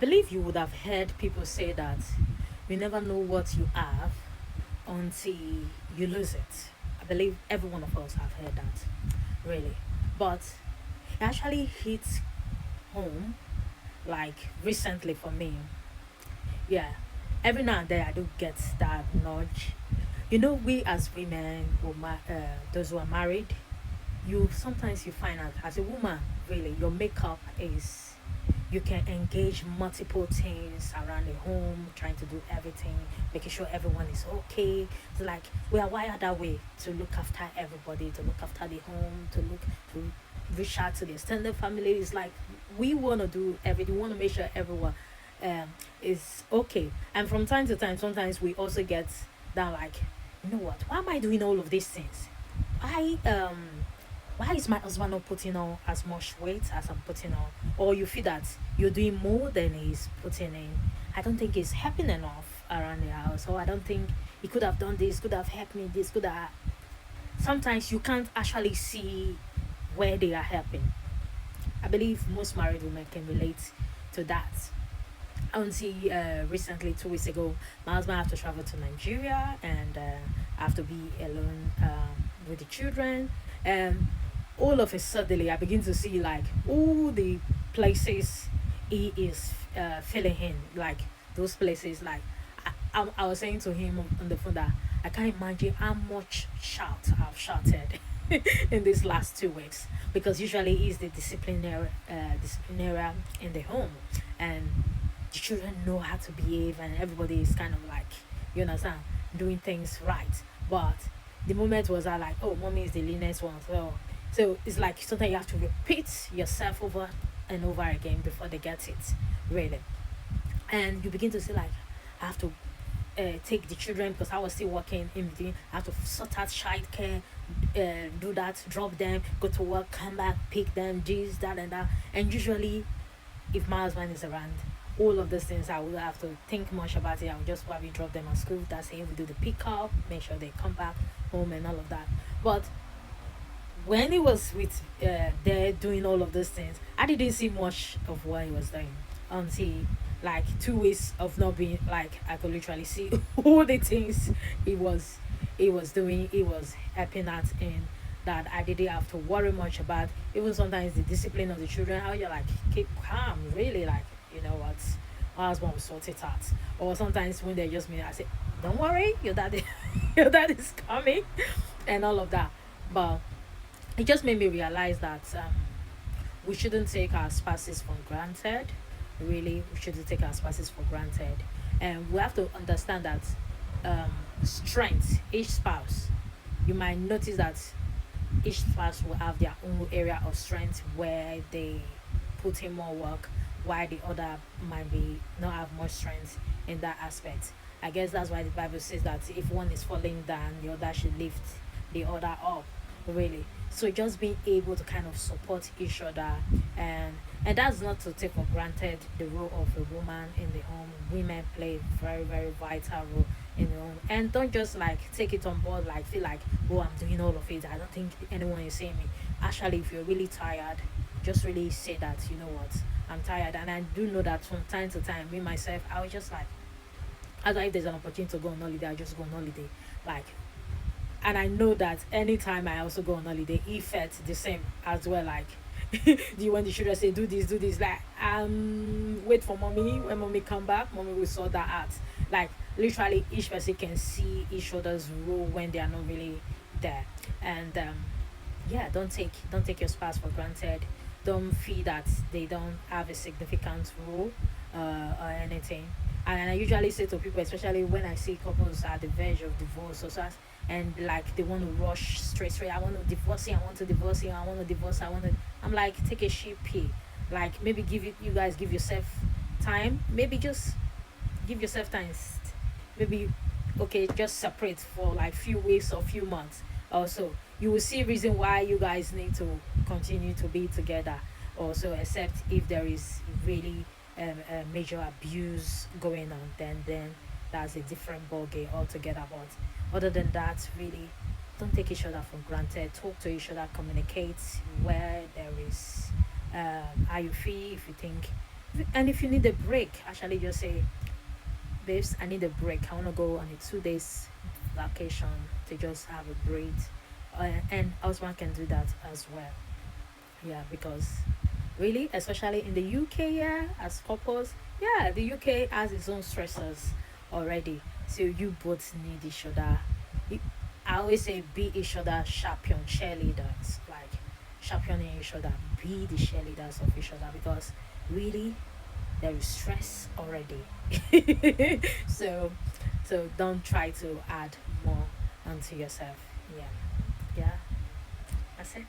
believe you would have heard people say that you never know what you have until you lose it. I believe every one of us have heard that, really. But it actually hits home like recently for me. Yeah, every now and then I do get that nudge. You know, we as women, those who are married, you sometimes you find out as a woman, really, your makeup is, you can engage multiple things around the home, trying to do everything, making sure everyone is okay. It's like we are wired that way to look after everybody, to look after the home, to reach out to the extended family. It's like we want to do everything. We want to make sure everyone is okay. And from time to time, sometimes we also get that like, you know what? Why am I doing all of these things? I why is my husband not putting on as much weight as I'm putting on? Or you feel that you're doing more than he's putting in. I don't think he's helping enough around the house. Or I don't think he could have done this, could have helped me, this could have. Sometimes you can't actually see where they are helping. I believe most married women can relate to that. Until recently, 2 weeks ago, my husband had to travel to Nigeria, and I have to be alone with the children. And all of a sudden, I begin to see like all the places he is filling in, like those places. Like I was saying to him on the phone that I can't imagine how much shout I've shouted in these last 2 weeks, because usually he's the disciplinarian in the home, and the children know how to behave, and everybody is kind of like, you understand, doing things right. But the moment was I like, oh, mommy is the leanest one. So it's like sometimes you have to repeat yourself over and over again before they get it, really. And you begin to see like, I have to take the children because I was still working in between. I have to sort out child care, do that, drop them, go to work, come back, pick them, this, that, and that. And usually, if my husband is around, all of those things I would have to think much about it. I would just probably drop them at school. That's it. We do the pickup, make sure they come back home and all of that. But when he was with there doing all of those things, I didn't see much of what he was doing until like 2 weeks of not being like I could literally see all the things he was he was doing. He was helping out in that I didn't have to worry much about. Even sometimes the discipline of the children, how you're like keep calm, really like, you know what, my husband will sort it out. Or sometimes when they just me, I say, don't worry, your dad your dad is coming and all of that. But it just made me realize that we shouldn't take our spouses for granted. Really, we shouldn't take our spouses for granted. And we have to understand that strength, each spouse, you might notice that each spouse will have their own area of strength where they put in more work, while the other might be not have much strength in that aspect. I guess that's why the Bible says that if one is falling down, the other should lift the other up. Really. So just being able to kind of support each other, and that's not to take for granted the role of a woman in the home. Women play a very, very vital role in the home. And don't just like take it on board, like feel like, oh, I'm doing all of it. I don't think anyone is seeing me. Actually, if you're really tired, just really say that, you know what, I'm tired. And I do know that from time to time, me myself, I was just like, as if there's an opportunity to go on holiday, I just go on holiday. Like, and I know that anytime I also go on holiday, he felt the same as well. Like, do you want the children say do this? Like, wait for mommy. When mommy come back, mommy will sort that out. Like, literally, each person can see each other's role when they are not really there. And yeah, don't take your spouse for granted. Don't feel that they don't have a significant role or anything. And I usually say to people, especially when I see couples at the verge of divorce or so, and like they want to rush straight. I want to divorce him. I want to divorce him. I want to divorce. I want to. I'm like, take a sheep pay. Like maybe give it. You guys give yourself time. Maybe just give yourself time. Maybe okay, just separate for like few weeks or few months. Also, you will see reason why you guys need to continue to be together. Also, except if there is really a major abuse going on, then that's a different ball game altogether. But other than that, really, don't take each other for granted. Talk to each other, communicate where there is how you feel. If you think And if you need a break, actually just say, babes, I need a break. I want to go on a 2 days vacation to just have a break. And husband can do that as well. Yeah, because really, especially in the UK, yeah, as couples, yeah, the UK has its own stressors already. So you both need each other. I always say be each other champion, cheerleaders, like championing each other, be the cheerleaders of each other because really there is stress already. so so don't try to add more onto yourself. Yeah. Yeah. That's it.